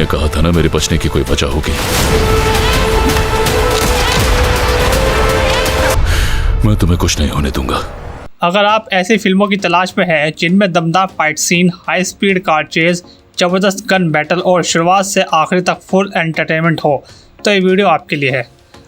कहा था ना मेरे बचने की कोई वजह होगी। मैं तुम्हें कुछ नहीं होने दूंगा। अगर आप ऐसी फिल्मों की तलाश में हैं जिनमें दमदार fight scene, high speed car chase, जबरदस्त गन बैटल और शुरुआत से आखिरी तक फुल एंटरटेनमेंट हो, तो ये वीडियो आपके लिए है।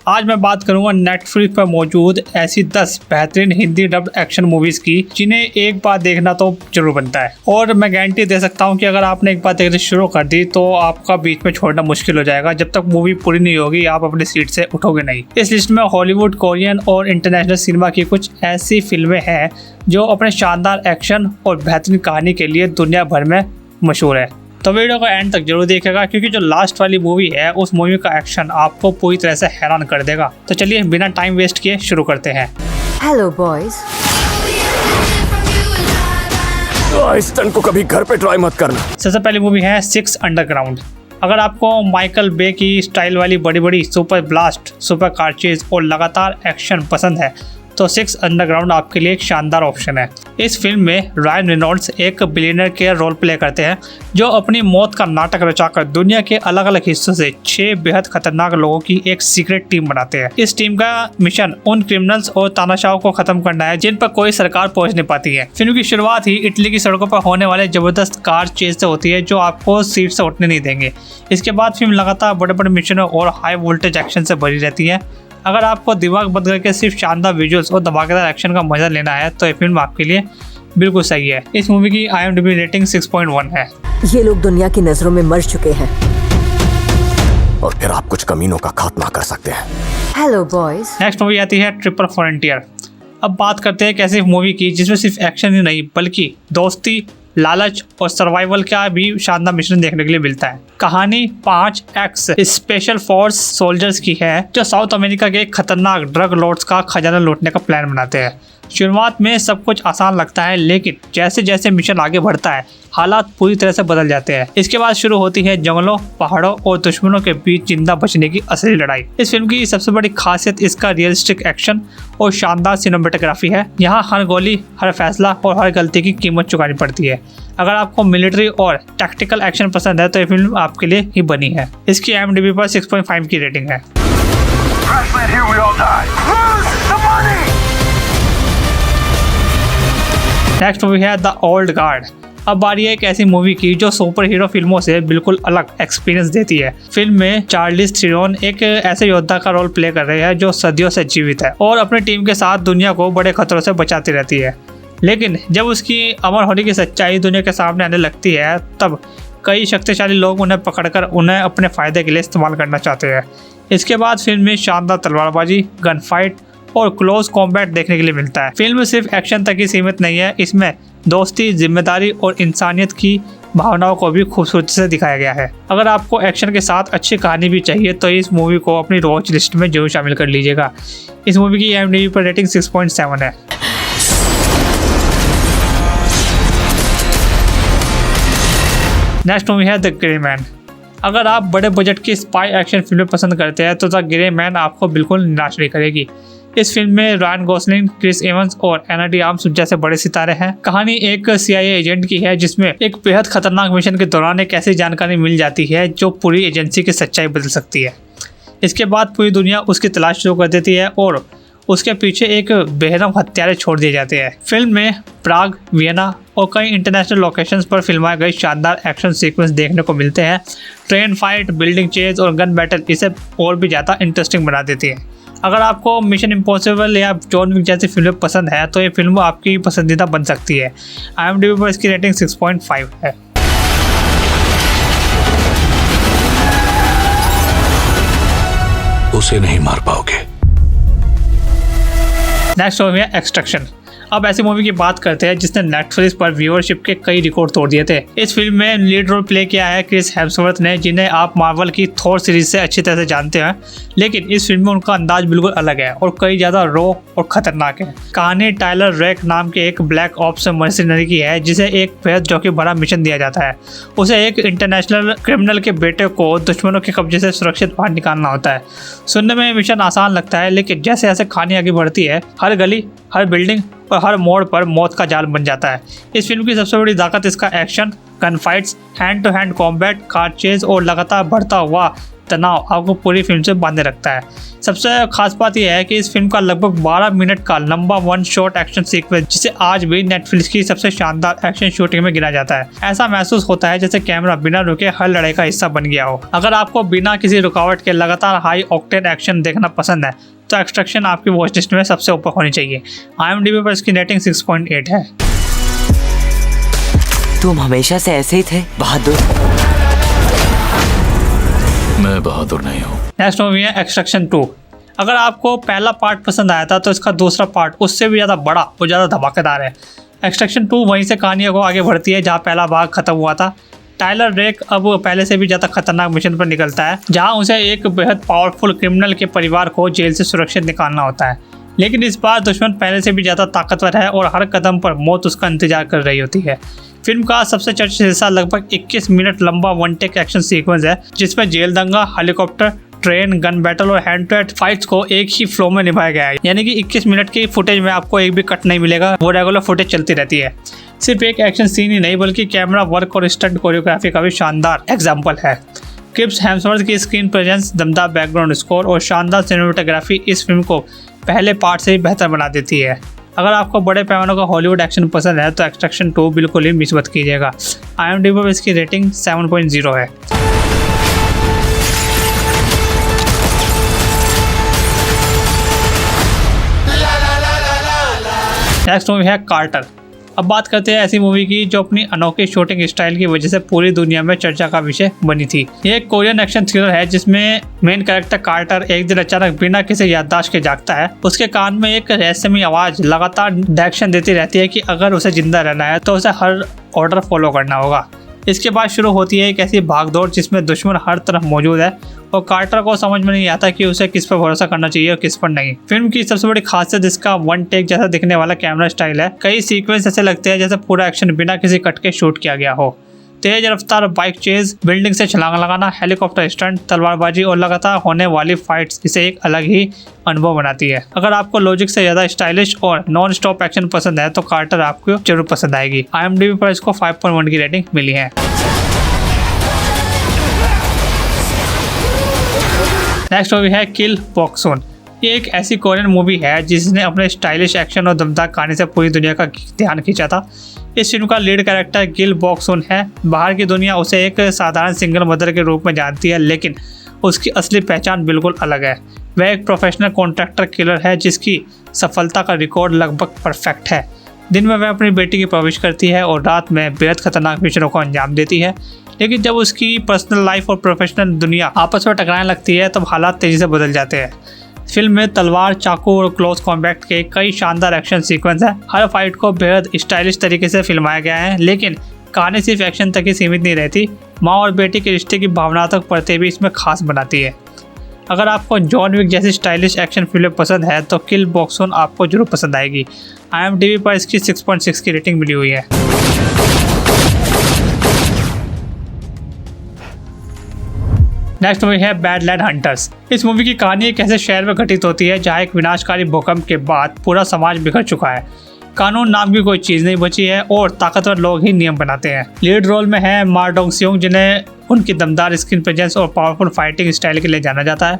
आज मैं बात करूंगा नेटफ्लिक्स पर मौजूद ऐसी 10 बेहतरीन हिंदी डब्ड एक्शन मूवीज़ की जिन्हें एक बार देखना तो जरूर बनता है। और मैं गारंटी दे सकता हूं कि अगर आपने एक बार देखना शुरू कर दी तो आपका बीच में छोड़ना मुश्किल हो जाएगा। जब तक मूवी पूरी नहीं होगी आप अपनी सीट से उठोगे नहीं। इस लिस्ट में हॉलीवुड, कोरियन और इंटरनेशनल सिनेमा की कुछ ऐसी फिल्में हैं जो अपने शानदार एक्शन और बेहतरीन कहानी के लिए दुनिया भर में मशहूर है। तो वीडियो को एंड तक जरूर देखेगा क्योंकि जो लास्ट वाली मूवी है उस मूवी का एक्शन आपको पूरी तरह से हैरान कर देगा। तो चलिए बिना टाइम वेस्ट किए शुरू करते हैं। Hello boys. इस स्टंट को कभी घर पे ट्राई मत करना। सबसे पहली मूवी है 6 अंडरग्राउंड। अगर आपको माइकल बे की स्टाइल वाली बड़ी बड़ी super blast, super car chase और लगातार एक्शन पसंद है तो 6 अंडरग्राउंड आपके लिए एक शानदार ऑप्शन है। इस फिल्म में रायन रेनॉल्ड्स एक बिलियनर के रोल प्ले करते हैं जो अपनी मौत का नाटक रचाकर दुनिया के अलग अलग हिस्सों से 6 बेहद खतरनाक लोगों की एक सीक्रेट टीम बनाते हैं। इस टीम का मिशन उन क्रिमिनल्स और तानाशाहों को खत्म करना है जिन पर कोई सरकार पहुंच नहीं पाती है। फिल्म की शुरुआत ही इटली की सड़कों पर होने वाले जबरदस्त कार चेज से होती है जो आपको सीट से उठने नहीं देंगे। इसके बाद फिल्म लगातार बड़े बड़े मिशनों और हाई वोल्टेज एक्शन से भरी रहती है। अगर आपको दिमाग बंद करके सिर्फ शानदार विजुअल्स और धमाकेदार एक्शन का मजा लेना है तो ये फिल्म आपके लिए बिल्कुल सही है। इस मूवी की IMDb रेटिंग 6.1 है। ये लोग दुनिया की नजरों में मर चुके हैं और फिर आप कुछ कमीनों का खात्मा कर सकते हैं। Hello boys. नेक्स्ट मूवी आती है ट्रिपल फ्रंटियर। अब बात करते हैं एक ऐसी मूवी की जिसमें सिर्फ एक्शन ही नहीं बल्कि दोस्ती, लालच और सर्वाइवल का भी शानदार मिश्रण देखने के लिए मिलता है। कहानी 5 एक्स स्पेशल फोर्स सोल्जर्स की है जो साउथ अमेरिका के खतरनाक ड्रग लॉर्ड्स का खजाना लूटने का प्लान बनाते हैं। शुरुआत में सब कुछ आसान लगता है लेकिन जैसे जैसे मिशन आगे बढ़ता है हालात पूरी तरह से बदल जाते हैं। इसके बाद शुरू होती है जंगलों, पहाड़ों और दुश्मनों के बीच जिंदा बचने की असली लड़ाई। इस फिल्म की सबसे बड़ी खासियत इसका रियलिस्टिक एक्शन और शानदार सिनेमेटोग्राफी है। यहाँ हर गोली, हर फैसला और हर गलती की कीमत चुकानी पड़ती है। अगर आपको मिलिट्री और टैक्टिकल एक्शन पसंद है तो ये फिल्म आपके लिए ही बनी है। इसकी IMDb पर 6.5 की रेटिंग है। नेक्स्ट मूवी है द ओल्ड गार्ड। अब बारी है एक ऐसी मूवी की जो सुपर हीरो फिल्मों से बिल्कुल अलग एक्सपीरियंस देती है। फिल्म में चार्लिस थेरॉन एक ऐसे योद्धा का रोल प्ले कर रहे हैं जो सदियों से जीवित है और अपनी टीम के साथ दुनिया को बड़े खतरों से बचाती रहती है। लेकिन जब उसकी अमर होने की सच्चाई दुनिया के सामने आने लगती है तब कई शक्तिशाली लोग उन्हें पकड़कर उन्हें अपने फायदे के लिए इस्तेमाल करना चाहते हैं। इसके बाद फिल्म में शानदार तलवारबाजी, गन फाइट और क्लोज कॉम्बैट देखने के लिए मिलता है। फिल्म सिर्फ एक्शन तक ही सीमित नहीं है, इसमें दोस्ती, जिम्मेदारी और इंसानियत की भावनाओं को भी खूबसूरती से दिखाया गया है। अगर आपको एक्शन के साथ अच्छी कहानी भी चाहिए तो इस मूवी को अपनी वॉच लिस्ट में जरूर शामिल कर लीजिएगा। इस मूवी की IMDb पर रेटिंग 6.7 है। नेक्स्ट मूवी है द ग्रे मैन। अगर आप बड़े बजट की स्पाई एक्शन फिल्में पसंद करते हैं तो द ग्रे मैन आपको बिल्कुल निराश नहीं करेगी। इस फिल्म में रायन गोसलिंग, क्रिस एवंस और एना डी आर्म्स जैसे बड़े सितारे हैं। कहानी एक CIA एजेंट की है जिसमें एक बेहद खतरनाक मिशन के दौरान एक ऐसी जानकारी मिल जाती है जो पूरी एजेंसी की सच्चाई बदल सकती है। इसके बाद पूरी दुनिया उसकी तलाश शुरू कर देती है और उसके पीछे एक बेरहम हत्यारे छोड़ दिए जाते हैं। फिल्म में प्राग, वियना और कई इंटरनेशनल लोकेशंस पर फिल्माए गए शानदार एक्शन सीक्वेंस देखने को मिलते हैं। ट्रेन फाइट, बिल्डिंग चेज और गन बैटल इसे और भी ज़्यादा इंटरेस्टिंग बना देती है। अगर आपको मिशन इम्पॉसिबल या जॉन विक जैसी फिल्में पसंद है तो ये फिल्म आपकी पसंदीदा बन सकती है। IMDb पर इसकी रेटिंग 6.5 है। उसे नहीं मार पाओगे। नेक्स्ट मूवी है एक्सट्रैक्शन। अब ऐसी मूवी की बात करते हैं जिसने नेटफ्लिक्स पर व्यूअरशिप के कई रिकॉर्ड तोड़ दिए थे। इस फिल्म में लीड रोल प्ले किया है क्रिस हेम्सवर्थ ने, जिन्हें आप मार्वल की थॉर सीरीज से अच्छी तरह से जानते हैं। लेकिन इस फिल्म में उनका अंदाज बिल्कुल अलग है और कई ज़्यादा रॉ और खतरनाक है। कहानी टाइलर रेक नाम के एक ब्लैक ऑप्स मर्सिनरी की है जिसे एक बेहद जोखिम भरा मिशन दिया जाता है। उसे एक इंटरनेशनल क्रिमिनल के बेटे को दुश्मनों के कब्जे से सुरक्षित बाहर निकालना होता है। सुनने में मिशन आसान लगता है लेकिन जैसे जैसे कहानी आगे बढ़ती है हर गली, हर बिल्डिंग और हर मोड़ पर मौत का जाल बन जाता है। इस फिल्म की सबसे बड़ी ताकत इसका action gun fights, hand to hand combat, car chase और लगातार बढ़ता हुआ तनाव आपको पूरी फिल्म से बांधे रखता है। सबसे खास बात यह है कि इस फिल्म का लगभग 12 मिनट का लंबा वन शॉट एक्शन सीक्वेंस, जिसे आज भी नेटफ्लिक्स की सबसे शानदार एक्शन शूटिंग में गिना जाता है। ऐसा महसूस होता है जैसे कैमरा बिना रुके हर लड़ाई का हिस्सा बन गया हो। अगर आपको बिना किसी रुकावट के लगातार हाई ऑक्टेन एक्शन देखना पसंद है तो एक्सट्रैक्शन आपकी वॉच लिस्ट में सबसे ऊपर होनी चाहिए। IMDb पर इसकी रेटिंग 6.8 है। तुम हमेशा से ऐसे ही थे बहादुर। मैं बहादुर नहीं हूँ। नेक्स्ट मूवी है एक्सट्रैक्शन 2। अगर आपको पहला पार्ट पसंद आया था तो इसका दूसरा पार्ट उससे भी ज़्यादा बड़ा और ज़्यादा धमाकेदार है। एक्सट्रैक्शन 2 वहीं से कहानियों को आगे बढ़ती है जहाँ पहला भाग खत्म हुआ था। टाइलर रेक अब पहले से भी ज़्यादा खतरनाक मिशन पर निकलता है, जहाँ उसे एक बेहद पावरफुल क्रिमिनल के परिवार को जेल से सुरक्षित निकालना होता है। लेकिन इस बार दुश्मन पहले से भी ज़्यादा ताकतवर है और हर कदम पर मौत उसका इंतजार कर रही होती है। फिल्म का सबसे चर्चित हिस्सा लगभग 21 मिनट लंबा वन टेक एक्शन सीक्वेंस है, जिसमें जेल दंगा, हेलीकॉप्टर, ट्रेन, गन बैटल और हैंड टू हैंड फाइट्स को एक ही फ्लो में निभाया गया है। यानी कि 21 मिनट की फुटेज में आपको एक भी कट नहीं मिलेगा, वो रेगुलर फुटेज चलती रहती है। सिर्फ एक एक्शन सीन ही नहीं बल्कि कैमरा वर्क और स्टंट कोरियोग्राफी का भी शानदार एग्जाम्पल है। क्रिस हेम्सवर्थ की स्क्रीन प्रेजेंस, दमदार बैकग्राउंड स्कोर और शानदार सिनेमेटोग्राफी इस फिल्म को पहले पार्ट से ही बेहतर बना देती है। अगर आपको बड़े पैमाने का हॉलीवुड एक्शन पसंद है तो एक्सट्रैक्शन 2 बिल्कुल ही मिस मत कीजिएगा। IMDb पर इसकी रेटिंग 7.0 है। नेक्स्ट मूवी है कार्टर। अब बात करते हैं ऐसी मूवी की जो अपनी अनोखी शूटिंग स्टाइल की वजह से पूरी दुनिया में चर्चा का विषय बनी थी। ये एक कोरियन एक्शन थ्रिलर है जिसमें मेन कैरेक्टर कार्टर एक दिन अचानक बिना किसी याददाश्त के जागता है। उसके कान में एक रहस्यमयी आवाज लगातार डायरेक्शन देती रहती है कि अगर उसे जिंदा रहना है तो उसे हर ऑर्डर फॉलो करना होगा। इसके बाद शुरू होती है एक ऐसी भागदौड़ जिसमें दुश्मन हर तरफ मौजूद है और कार्टर को समझ में नहीं आता कि उसे किस पर भरोसा करना चाहिए और किस पर नहीं। फिल्म की सबसे बड़ी खासियत इसका वन टेक जैसा दिखने वाला कैमरा स्टाइल है। कई सीक्वेंस ऐसे लगते हैं जैसे पूरा एक्शन बिना किसी कट के शूट किया गया हो। तेज रफ्तार बाइक चेज, बिल्डिंग से छलांग लगाना, हेलीकॉप्टर स्टंट, तलवारबाजी और लगातार होने वाली फाइट्स इसे एक अलग ही अनुभव बनाती है। अगर आपको लॉजिक से ज्यादा स्टाइलिश और नॉन स्टॉप एक्शन पसंद है तो कार्टर आपको जरूर पसंद आएगी। IMDb पर इसको 5.1 की रेटिंग मिली है। नेक्स्ट मूवी है किल बॉक्सोन। ये एक ऐसी कोरियन मूवी है जिसने अपने स्टाइलिश एक्शन और दमदार कहानी से पूरी दुनिया का ध्यान खींचा था। इस फिल्म का लीड कैरेक्टर किल बॉक्सोन है। बाहर की दुनिया उसे एक साधारण सिंगल मदर के रूप में जानती है, लेकिन उसकी असली पहचान बिल्कुल अलग है। वह एक प्रोफेशनल कॉन्ट्रैक्टर किलर है जिसकी सफलता का रिकॉर्ड लगभग परफेक्ट है। दिन में वह अपनी बेटी की परवरिश करती है और रात में बेहद खतरनाक मिशनों को अंजाम देती है। लेकिन जब उसकी पर्सनल लाइफ और प्रोफेशनल दुनिया आपस में टकराने लगती है तब हालात तेज़ी से बदल जाते हैं। फिल्म में तलवार, चाकू और क्लोज कॉम्बैट के कई शानदार एक्शन सीक्वेंस हैं। हर फाइट को बेहद स्टाइलिश तरीके से फिल्माया गया है, लेकिन कहानी सिर्फ एक्शन तक ही सीमित नहीं रहती। माँ और बेटी के रिश्ते की भावनात्मक परतें भी इसमें खास बनाती है। अगर आपको जॉन विक जैसी स्टाइलिश एक्शन फिल्में पसंद है तो किल बॉक्सोन आपको जरूर पसंद आएगी। IMDb पर इसकी 6.6 की रेटिंग मिली हुई है। नेक्स्ट मूवी है बैडलैंड हंटर्स। इस मूवी की कहानी एक ऐसे शहर में घटित होती है जहाँ एक विनाशकारी भूकंप के बाद पूरा समाज बिखर चुका है। कानून नाम की कोई चीज़ नहीं बची है और ताकतवर लोग ही नियम बनाते हैं। लीड रोल में है मा डोंग सियोंग, जिन्हें उनकी दमदार स्क्रीन प्रेजेंस और पावरफुल फाइटिंग स्टाइल के लिए जाना जाता है।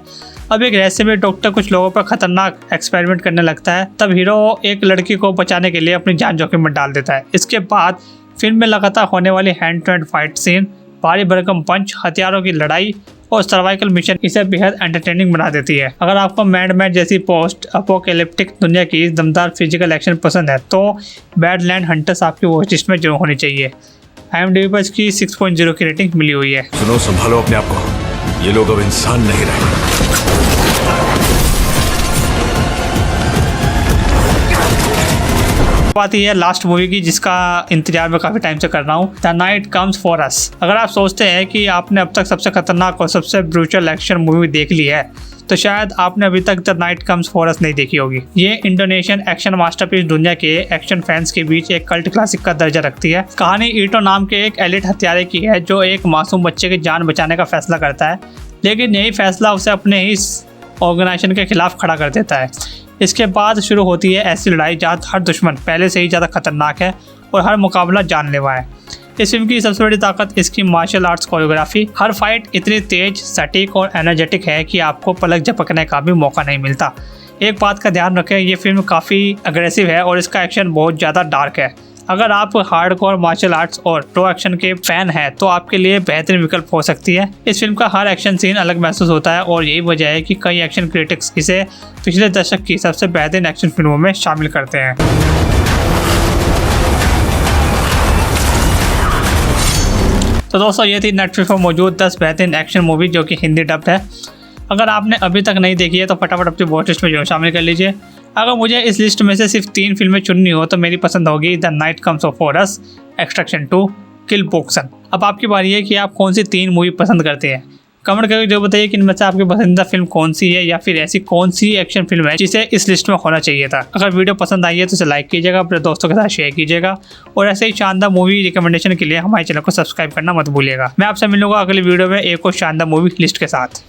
अब एक रहस्यमय डॉक्टर कुछ लोगों पर खतरनाक एक्सपेरिमेंट करने लगता है, तब हीरो एक लड़की को बचाने के लिए अपनी जान जोखिम में डाल देता है। इसके बाद फिल्म में लगातार होने वाली hand to hand fight scene, भारी भरकम पंच, हथियारों की लड़ाई और सर्वाइकल मिशन इसे बेहद एंटरटेनिंग बना देती है। अगर आपको मैड मैक्स जैसी पोस्ट अपोकैलिप्टिक दुनिया की दमदार फिजिकल एक्शन पसंद है तो बैडलैंड हंटर्स आपकी वॉच लिस्ट में जरूर होनी चाहिए। IMDb पर इसकी 6.0 की रेटिंग मिली हुई है। सुनो, संभालो अपने आप को, ये लोग अब इंसान नहीं रहे। बात यह है लास्ट मूवी की जिसका इंतजार मैं काफी टाइम से कर रहा हूँ, the night comes for us. अगर आप सोचते हैं कि आपने अब तक सबसे खतरनाक और सबसे ब्रूटल एक्शन मूवी देख ली है तो शायद आपने अभी तक the night comes for us नहीं देखी होगी। ये इंडोनेशियन एक्शन मास्टरपीस दुनिया के एक्शन फैंस के बीच एक कल्ट क्लासिक का दर्जा रखती है। कहानी ईटो नाम के एक एलिट हत्यारे की है जो एक मासूम बच्चे की जान बचाने का फैसला करता है, लेकिन यही फैसला उसे अपने ही ऑर्गेनाइजेशन के खिलाफ खड़ा कर देता है। इसके बाद शुरू होती है ऐसी लड़ाई जहाँ हर दुश्मन पहले से ही ज़्यादा खतरनाक है और हर मुकाबला जानलेवा है। इस फिल्म की सबसे बड़ी ताकत इसकी मार्शल आर्ट्स कोरियोग्राफी। हर फाइट इतनी तेज, सटीक और एनर्जेटिक है कि आपको पलक झपकने का भी मौका नहीं मिलता। एक बात का ध्यान रखें, ये फिल्म काफ़ी अग्रेसिव है और इसका एक्शन बहुत ज़्यादा डार्क है। अगर आप हार्डकोर मार्शल आर्ट्स और प्रो एक्शन के फैन हैं तो आपके लिए बेहतरीन विकल्प हो सकती है। इस फिल्म का हर एक्शन सीन अलग महसूस होता है और यही वजह है कि कई एक्शन क्रिटिक्स इसे पिछले दशक की सबसे बेहतरीन एक्शन फिल्मों में शामिल करते हैं। तो दोस्तों, ये थी नेटफ्लिक्स पर मौजूद 10 बेहतरीन एक्शन मूवी जो कि हिंदी डब्ड है। अगर आपने अभी तक नहीं देखी है तो फटाफट अपनी वॉच लिस्ट में जो शामिल कर लीजिए। अगर मुझे इस लिस्ट में से सिर्फ 3 फिल्में चुननी हो तो मेरी पसंद होगी the night comes for us, extraction 2, kill BOXN. अब आपकी बारी है कि आप कौन सी 3 मूवी पसंद करते हैं। कमेंट करके जो बताइए कि इनमें से आपकी पसंदीदा फिल्म कौन सी है या फिर ऐसी कौन सी एक्शन फिल्म है जिसे इस लिस्ट में होना चाहिए था। अगर वीडियो पसंद आई है तो इसे लाइक कीजिएगा, अपने दोस्तों के साथ शेयर कीजिएगा और ऐसे ही शानदार मूवी रिकमेंडेशन के लिए हमारे चैनल को सब्सक्राइब करना मत भूलिएगा। मैं आपसे मिलूंगा अगली वीडियो में एक और शानदार मूवी लिस्ट के साथ।